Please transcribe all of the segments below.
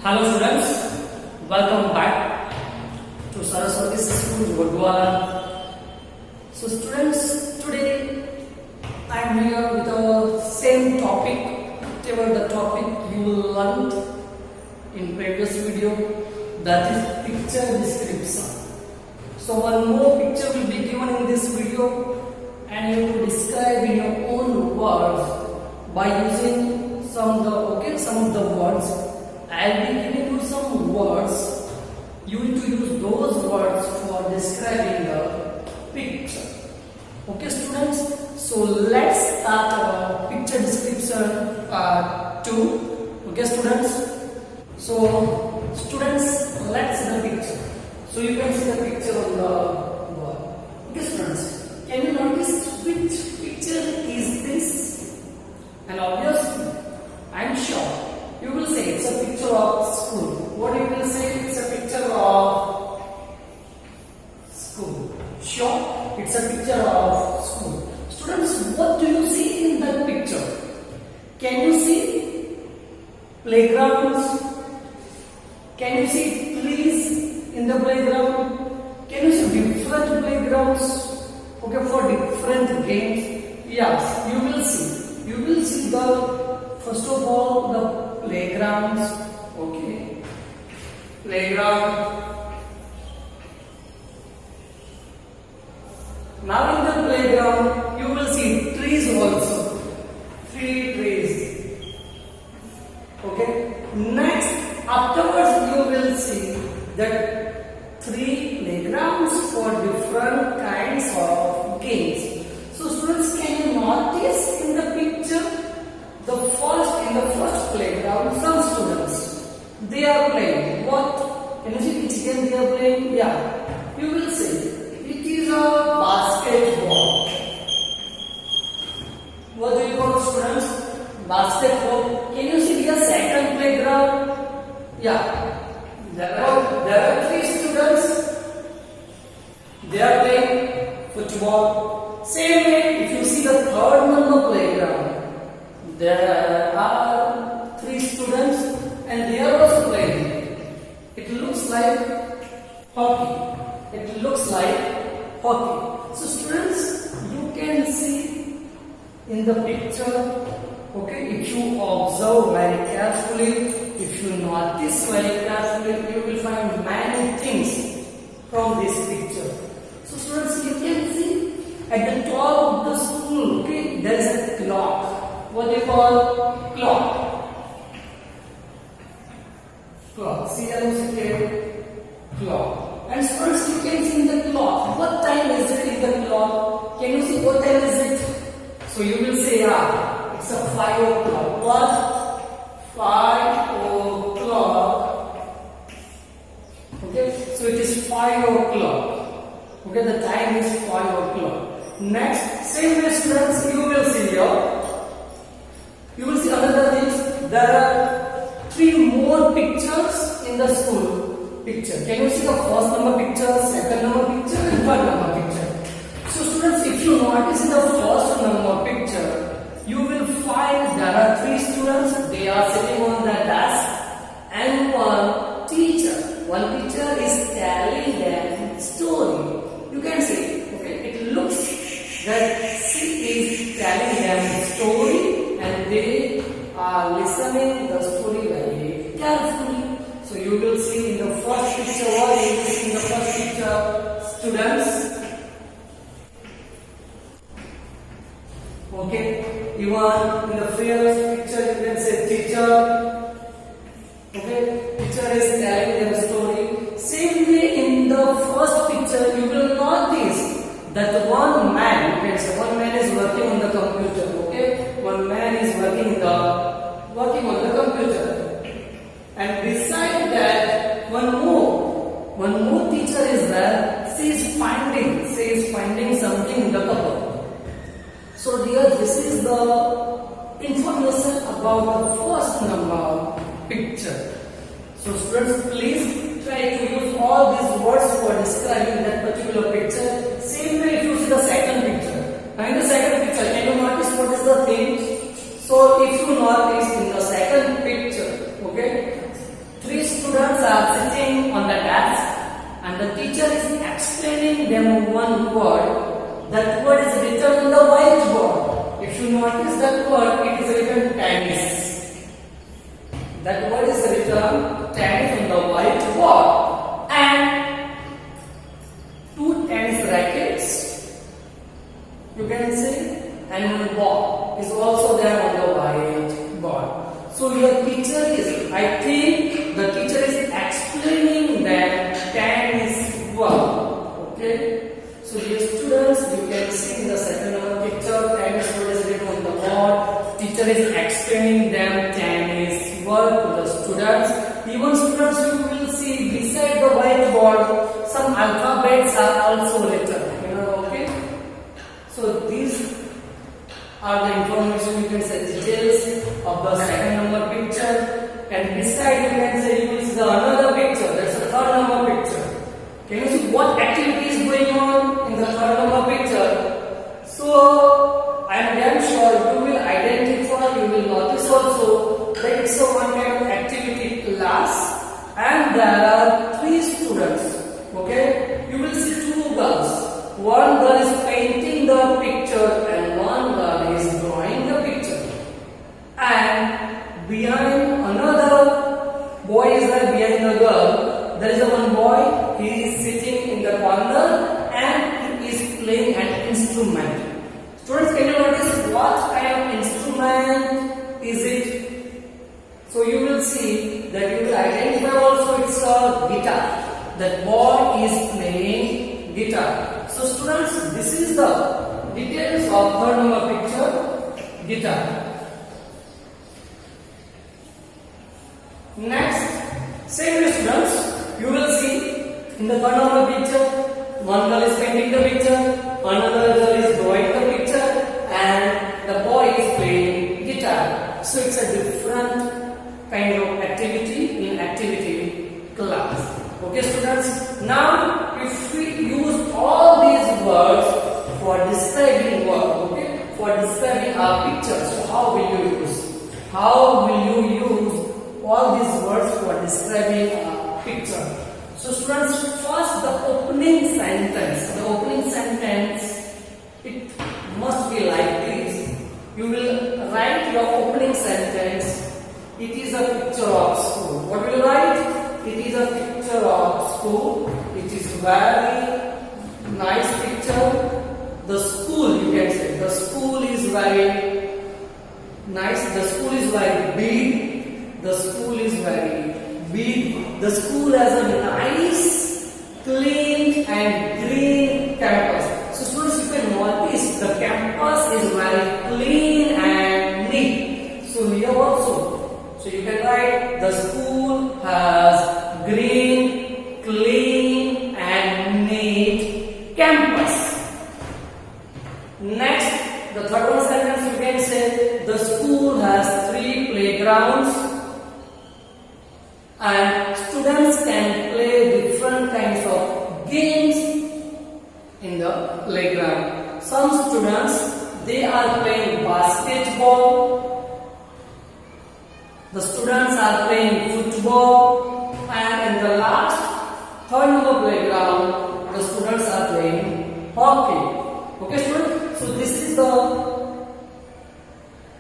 Hello students, welcome back to Saraswati School, Gurdwara. So students, today I am here with the same topic, whatever the topic you learned in previous video, that is picture description. So one more picture will be given in this video and you will describe in your own words by using some of the words. I'll be giving you some words. You need to use those words for describing the picture. Okay, students. So let's start our picture description part 2. Okay, students. So students, let's see the picture. So you can see the picture on the wall. Okay, students. Can you notice which picture is this? And obviously, I'm sure you will say it's a picture of school. What you will say? It's a picture of school. Sure, it's a picture of school. Students, what do you see in that picture? Can you see playgrounds? Can you see trees in the playground? Can you see different playgrounds? Okay, for different games? Yes, you will see. You will see first of all the playgrounds. Okay, playground. Now in the playground you will see trees also. 3 trees. Okay. Next, afterwards you will see that 3 playgrounds for different kinds of games. So students, can you notice in the picture in the first playground some students, they are playing what? Can you see which game they are playing? Yeah, you will see it is a basketball. What do you call students? Basketball. Can you see the second playground? Yeah, there are 3 students, they are playing football. Same way, if you see the third number playground, there are 3 students and they are also playing. It looks like hockey. It looks like hockey. So students, you can see in the picture, okay, if you observe very carefully, if you notice very carefully, you will find many things from this picture. So students, you can see at the top of the school, okay, there is a clock. What they call clock. Clock. C-L-O-C-K. Clock. And first you can see in the clock. What time is it in the clock? Can you see what time is it? So you will say, it's a 5 o'clock. What? 5 o'clock. Okay. So it is 5 o'clock. Okay. The time is 5 o'clock. Next, same way students, you will see here. You will see another thing. There are 3 more pictures in the school picture. Can you see the first number picture, second number picture, and third number picture? So students, if you notice in the first number picture, you will find there are 3 students. They are sitting on the desk, and one teacher. One teacher is telling them story. You can see. Okay, it looks that she is telling them story. And they are listening the story very carefully. So you will see in the first picture, what you will see in the first picture, students. Okay, even in the first picture you can say teacher. Okay, teacher is telling them story. Same way in the first picture you will notice that one man, you can say one man is working on the computer. Okay, one man is working on the computer, and beside that one more teacher is there. She is finding something in the cupboard. So dear, this is the information about the first number picture. So students, please try to use all these words for describing that particular picture. Same way if you see the second picture. Now in the second picture, can you notice what is the thing? So if you notice in the second picture, okay, 3 students are sitting on the desk and the teacher is explaining them one word. That word is written on the whiteboard. If you notice that word, it is written tennis. That word is written tennis on the whiteboard. And two tennis rackets, you can see, and one ball is also there on the whiteboard. So your teacher is, I think the teacher is explaining them tennis word. Okay. So dear students, you can see in the second number picture, tennis word is written on the board. Teacher is explaining them tennis word to the students. Even students, you will see beside the whiteboard some alphabets are also written. Okay. So these are the information, you can say details of the second number picture, and beside you can say you will see the another picture, that's the third number picture. Can you see what activity is going on in the third number picture? So I am damn sure you will identify, you will notice also that it's a one kind of activity class and there are three students. Okay, you will see two girls. One girl is painting the picture and one girl is drawing the picture. And behind another boy is there behind the girl. There is a one boy, he is sitting in the corner and he is playing an instrument. Students, can you notice what kind of instrument is it? So you will see that you will identify also it's a guitar. That boy is playing guitar. So students, this is the details of third number picture, guitar. Next, same way students, you will see in the third number picture, one girl is painting the picture, another girl is drawing the picture, and the boy is playing guitar. So it's a different kind of activity in activity class. Okay students, now if we use all these words for describing work, okay, for describing our picture, so how will you use? How will you use all these words for describing a picture? So students, first the opening sentence. The opening sentence, it must be like this. You will write your opening sentence. It is a picture of school. What will you write? It is a picture of school. It is very nice picture. The school, you can say, the school is very nice. The school is very big. The school is very big. The school has a nice, clean and green campus. So students, you can notice the campus is very clean and neat. So here also, so you can write the school has green, clean and neat campus. Next, the third one sentence you can say the school has 3 playgrounds and students can play different kinds of games in the playground. Some students, they are playing basketball. The students are playing football, and in the last third number playground, the students are playing hockey. Okay, students? So this is the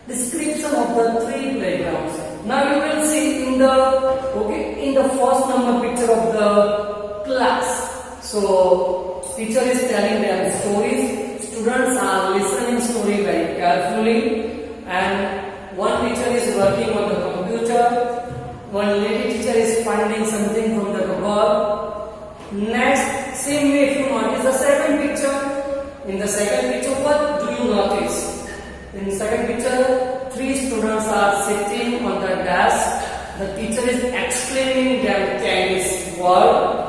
description of the 3 playgrounds. Now you will see in the first number picture of the class. So teacher is telling them stories. Students are listening story very carefully, and one teacher is working on the computer. One lady teacher is finding something from the cupboard. Next, same way if you notice the second picture. In the second picture, what do you notice? In the second picture, 3 students are sitting on the desk. The teacher is explaining them tennis word.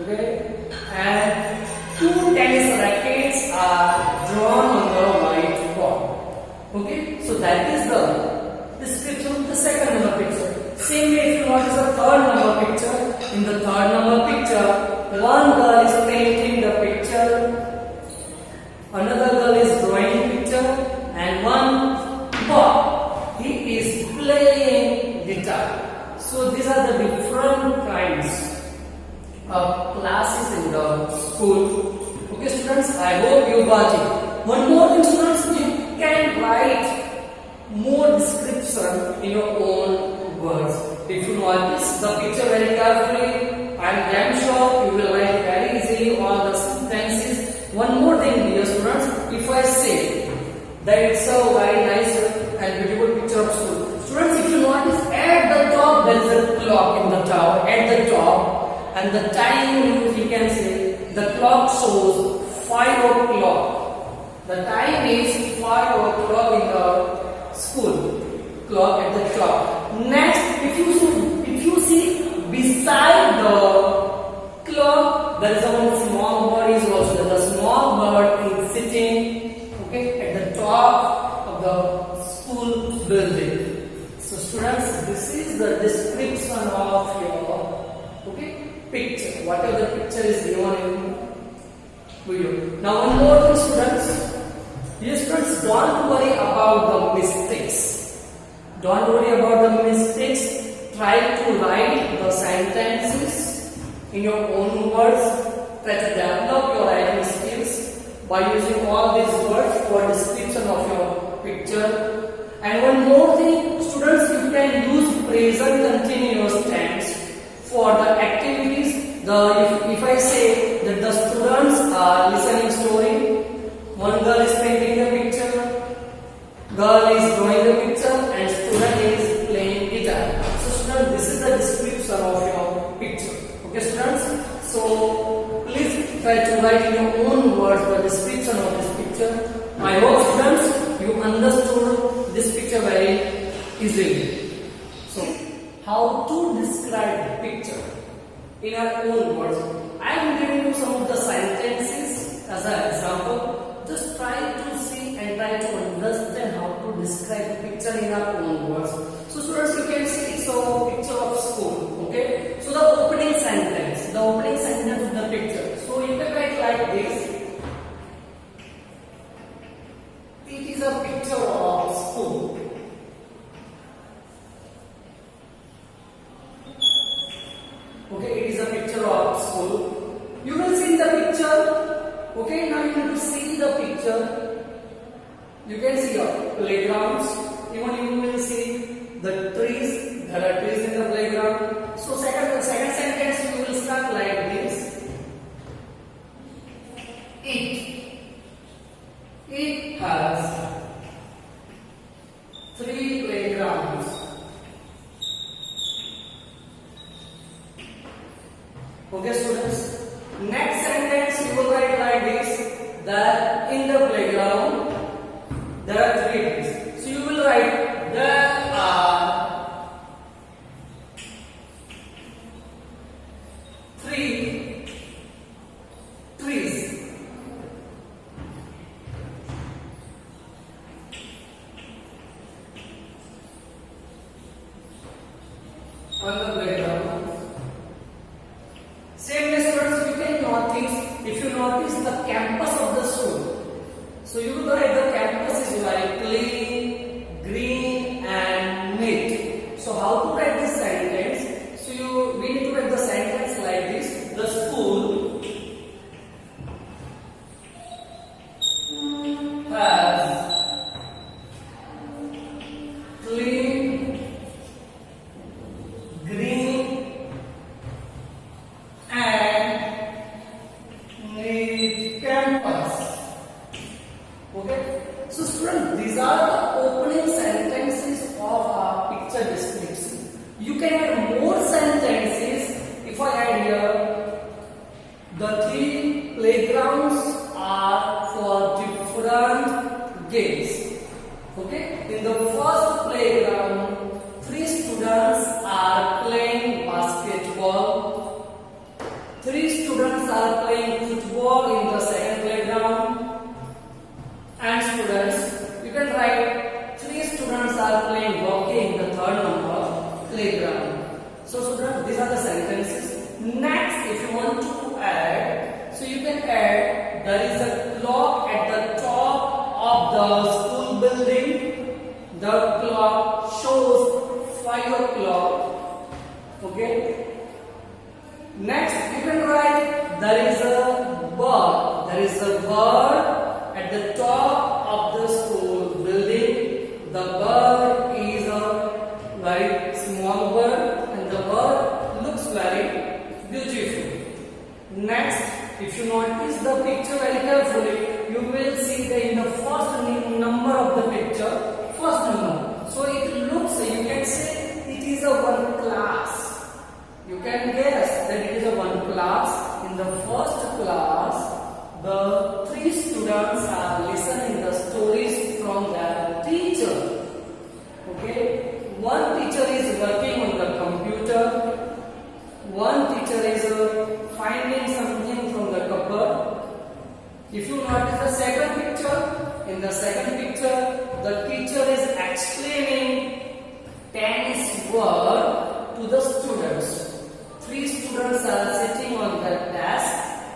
Okay, and 2 tennis rackets are drawn on the whiteboard. Okay, so that is the description of the second number picture. Same way if you notice the third number picture. In the third number picture, one girl is painting the picture, another girl is drawing picture, and one boy, he is playing guitar. So these are the different kinds of classes in the school. Okay, students, I hope you got it. One more thing, students, you can write more description in your own words. If you notice the picture very carefully, I am damn sure you will write very easily all the sentences. One more thing, dear students, if I say that it's a very nice and beautiful picture of school. Students, if you notice at the top there is a clock in the tower, at the top, and the time you can say the clock shows 5 o'clock. The time is 5 o'clock in the school clock at the top. Next, if you see beside the clock, there is one small bird is also there. The small bird is sitting, okay, at the top of the school building. So students, this is the description of your picture. Whatever the picture is given in video. Now one more thing, students. Yes, students, don't worry about the mistakes. Don't worry about the mistakes. Try to write the sentences in your own words. Try to develop your writing skills by using all these words for description of your picture. And one more thing, students, you can use present continuous tense for the activities. If I say that the students are listening story, one girl is painting the picture, girl is drawing the picture, and student is playing guitar. So students, this is the description of your picture. Okay, students. So please try to write in your own words the description of this picture. I hope, students, you understood this picture very easily. So how to describe the picture in our own words? I am giving you some of the sentences as an example. Just try to see and try to understand how to describe the picture in our own words. So students, you can see it's a picture of school. Okay. So the opening sentence of the picture. So you can write like this. It is a picture of school. Okay, it is a picture of school. You will see the picture. Okay, now you have to see the picture. You can see your playgrounds. Even you will see the trees. There are trees in the playground. So second sentence you will start like this. It has 3 playgrounds. Okay, students. Next sentence you will write like this, that in the playground there are 3 trees. So you will write there are 3 trees. On the playground. Same way, students, you can notice, if you notice the campus of the school. So you will write the campus is very clean, green and neat. So how to write this sentence? So we need to write the sentence like this. The school has clean, green and neat campus. Okay. So students, these are the opening sentences of our picture description. You can add more sentences. If I add here, the 3 playgrounds are for different games. Okay. In the first playground, 3 students are playing basketball. 3 students are playing football in the second playground. And students, you can write 3 students are playing hockey in the third number playground. So students, these are the sentences. Next, if you want to add, so you can add, there is a clock at the top of the school building. The clock shows 5 o'clock. Okay. Next, you can write there is a bird. There is a bird at the top of the school building. The bird is a very small bird, and the bird looks very beautiful. Next, if you notice the picture very carefully, you will see that in the first number of the picture, first number. So it looks, you can say it is a one class. You can guess that it is a one class. In the first class, the 3 students are listening the stories from their teacher. Okay, one teacher is working on the computer. One teacher is finding something from the cupboard. If you notice the second picture, in the second picture, the teacher is explaining tennis word to the students. 3 students are sitting on the desk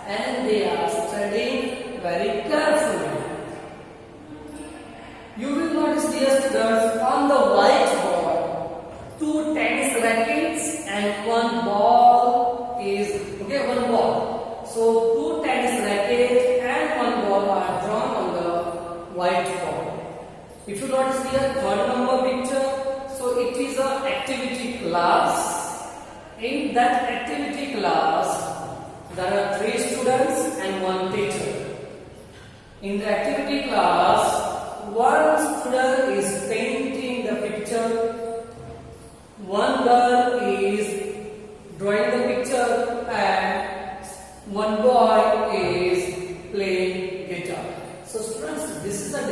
and they are studying very carefully. You will notice, dear students, on the whiteboard, 2 tennis rackets and 1 ball is, okay, 1 ball. So 2 tennis rackets and 1 ball are drawn on the whiteboard. If you notice here, third number picture, so it is an activity class. In that activity class, there are 3 students and 1 teacher. In the activity class, 1 student is painting the picture, 1 girl is drawing the picture, and 1 boy is playing guitar. So students, this is a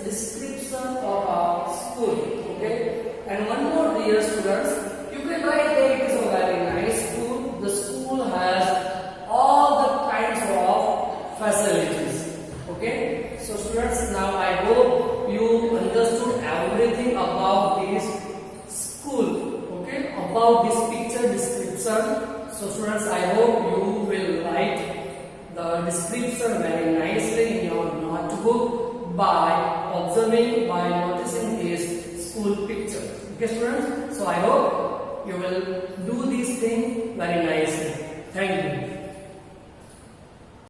description of our school. Okay, and one more, dear students, you can write that it is a very nice school. The school has all the kinds of facilities. Okay, so students, now I hope you understood everything about this school. Okay, about this picture description. So students, I hope you will write the description very nicely in your notebook by observing, by noticing this school picture. Okay students, so I hope you will do this thing very nicely. Thank you.